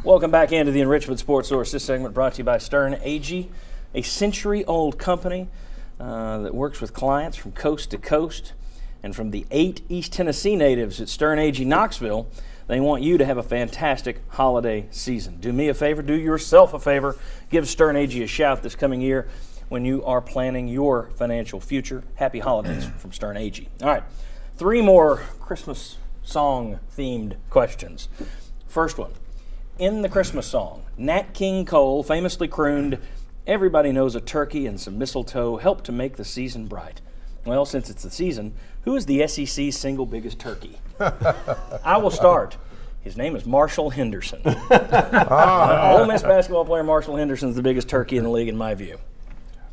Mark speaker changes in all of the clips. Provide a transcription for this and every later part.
Speaker 1: Welcome back into the Enrichment Sports Source. This segment brought to you by Stern Agee, a century-old company that works with clients from coast to coast. And from the 8 East Tennessee natives at Stern Agee Knoxville, they want you to have a fantastic holiday season. Do me a favor, do yourself a favor. Give Stern Agee a shout this coming year when you are planning your financial future. Happy holidays from Stern Agee. All right, 3 more Christmas song-themed questions. First one. In the Christmas song, Nat King Cole famously crooned, "Everybody knows a turkey and some mistletoe help to make the season bright." Well, since it's the season, who is the SEC's single biggest turkey? I will start. His name is Marshall Henderson. Ole Miss basketball player Marshall Henderson is the biggest turkey in the league, in my view.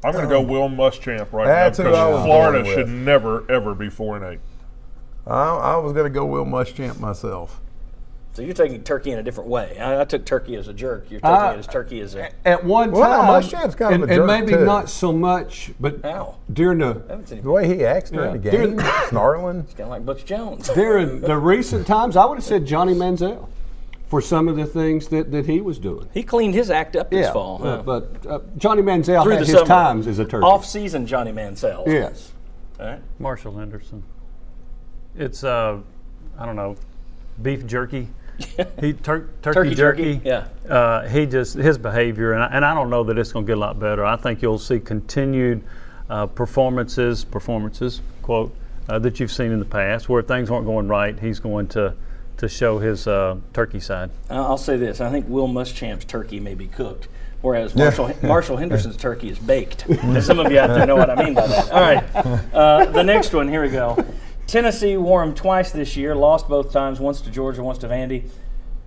Speaker 2: I'm going to go Will Muschamp right now
Speaker 3: That's who I
Speaker 2: because
Speaker 3: was
Speaker 2: Florida
Speaker 3: going with.
Speaker 2: should never, ever be 4-8.
Speaker 3: I was going to go Will Muschamp myself.
Speaker 1: So you're taking turkey in a different way. I took turkey as a jerk. You're taking it as turkey as a...
Speaker 4: At one
Speaker 3: Well,
Speaker 4: time,
Speaker 3: Muschamp's kind of a
Speaker 4: and
Speaker 3: jerk,
Speaker 4: maybe
Speaker 3: too.
Speaker 4: not so much, but
Speaker 1: Ow.
Speaker 4: during
Speaker 1: I
Speaker 4: the
Speaker 1: haven't seen
Speaker 3: The way he acts during the game, snarling.
Speaker 1: Kind of like Butch Jones.
Speaker 4: during the recent times, I would have said Johnny Manziel for some of the things that he was doing.
Speaker 1: He cleaned his act up this fall. Huh?
Speaker 4: But Johnny Manziel
Speaker 1: Through
Speaker 4: had
Speaker 1: the
Speaker 4: his
Speaker 1: summer.
Speaker 4: times as a turkey.
Speaker 1: Off-season Johnny Mansell.
Speaker 4: Yes.
Speaker 1: All right.
Speaker 5: Marshall Henderson. It's I don't know, beef jerky. Turkey jerky.
Speaker 1: Yeah.
Speaker 5: He just his behavior, and I don't know that it's going to get a lot better. I think you'll see continued performances quote that you've seen in the past where things aren't going right. He's going to show his turkey side.
Speaker 1: I'll say this. I think Will Muschamp's turkey may be cooked, whereas Marshall Henderson's turkey is baked. And some of you out there know what I mean by that. All right. The next one, here we go. Tennessee wore him twice this year, lost both times, once to Georgia, once to Vandy.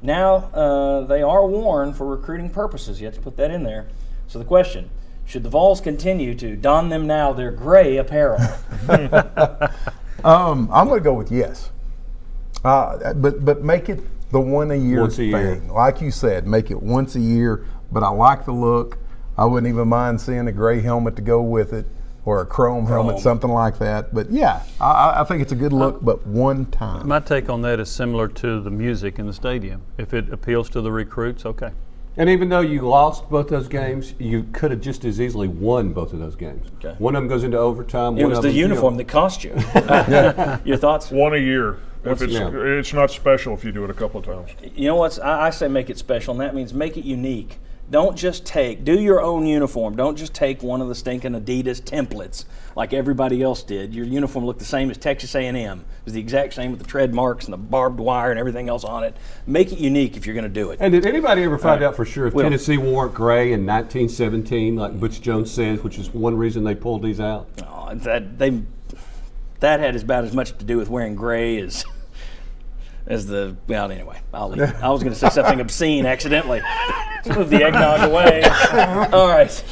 Speaker 1: Now they are worn for recruiting purposes. You have to put that in there. So the question, should the Vols continue to don them now their gray apparel?
Speaker 3: I'm going to go with yes. But make it the one a year
Speaker 4: Once a year.
Speaker 3: thing. Like you said, make it once a year. But I like the look. I wouldn't even mind seeing a gray helmet to go with it, or a chrome helmet, something like that. But yeah, I think it's a good look, but one time.
Speaker 5: My take on that is similar to the music in the stadium. If it appeals to the recruits, okay.
Speaker 4: And even though you lost both those games, you could have just as easily won both of those games.
Speaker 1: Okay.
Speaker 4: One of them goes into overtime.
Speaker 1: It
Speaker 4: one
Speaker 1: was
Speaker 4: of
Speaker 1: the
Speaker 4: them,
Speaker 1: uniform that cost you. Your thoughts?
Speaker 2: One a year.
Speaker 1: Once
Speaker 2: If
Speaker 1: a
Speaker 4: year.
Speaker 2: it's not special if you do it a couple of times.
Speaker 1: You know what? I say make it special, and that means make it unique. Don't just do your own uniform. Don't just take one of the stinking Adidas templates like everybody else did. Your uniform looked the same as Texas A&M. It was the exact same with the tread marks and the barbed wire and everything else on it. Make it unique if you're going to do it.
Speaker 4: And did anybody ever find out for sure if
Speaker 1: Well-
Speaker 4: Tennessee wore gray in 1917, like Butch Jones says, which is one reason they pulled these out?
Speaker 1: Oh, that had about as much to do with wearing gray as well, anyway, I'll leave it. I was going to say something obscene accidentally. Let's move the eggnog away. All right.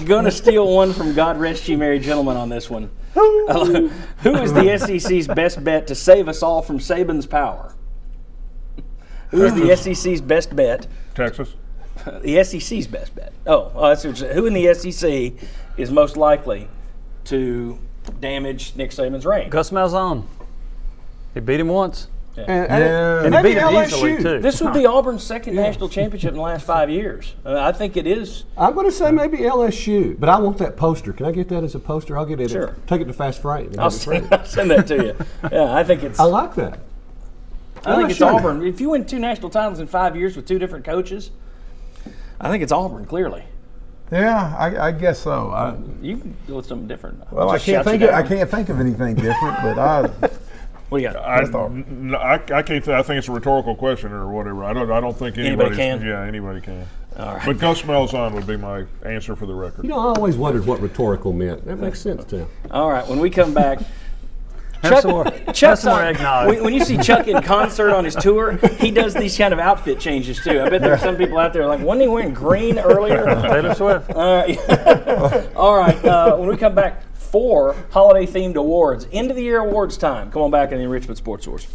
Speaker 1: Going to steal one from God Rest You Merry Gentlemen on this one. Who is the SEC's best bet to save us all from Saban's power? Who is the SEC's best bet?
Speaker 2: Texas?
Speaker 1: The SEC's best bet. That's what who in the SEC is most likely to damage Nick Saban's reign?
Speaker 5: Gus Malzahn. He beat him once.
Speaker 4: And
Speaker 5: And he
Speaker 4: maybe
Speaker 5: beat him easily,
Speaker 4: LSU.
Speaker 5: too.
Speaker 1: This would be Auburn's second national championship in the last 5 years. I think it is.
Speaker 4: I'm going to say maybe LSU, but I want that poster. Can I get that as a poster? I'll get it.
Speaker 1: Sure.
Speaker 4: Take it to Fast Frame. and
Speaker 1: I'll
Speaker 4: have it printed.
Speaker 1: send that to you. Yeah, I think it's.
Speaker 4: I like that.
Speaker 1: I think it's
Speaker 4: LSU.
Speaker 1: Auburn. If you win 2 national titles in 5 years with 2 different coaches, I think it's Auburn. Clearly,
Speaker 3: Yeah, I guess so.
Speaker 1: you can go with something different.
Speaker 3: Well, I
Speaker 1: Just shout
Speaker 3: can't
Speaker 1: you
Speaker 3: think. I
Speaker 1: down.
Speaker 3: can't think of anything different. But
Speaker 1: What do you got?
Speaker 2: I can't. I think it's a rhetorical question or whatever. I don't think
Speaker 1: Anybody
Speaker 2: anybody's.
Speaker 1: can?
Speaker 2: Yeah, anybody can.
Speaker 1: All right.
Speaker 2: But Gus Malzahn would be my answer for the record.
Speaker 4: You know, I always wondered what rhetorical meant. That makes sense too.
Speaker 1: All right. When we come back.
Speaker 5: Have some more,
Speaker 1: Chuck's
Speaker 5: some more
Speaker 1: on-
Speaker 5: eggnog.
Speaker 1: when you see Chuck in concert on his tour, he does these kind of outfit changes too. I bet there are some people out there like, wasn't he wearing green earlier?
Speaker 5: Taylor Swift.
Speaker 1: All right. When we come back, 4 holiday-themed awards. End of the year awards time. Come on back in the Enrichment Sports Source.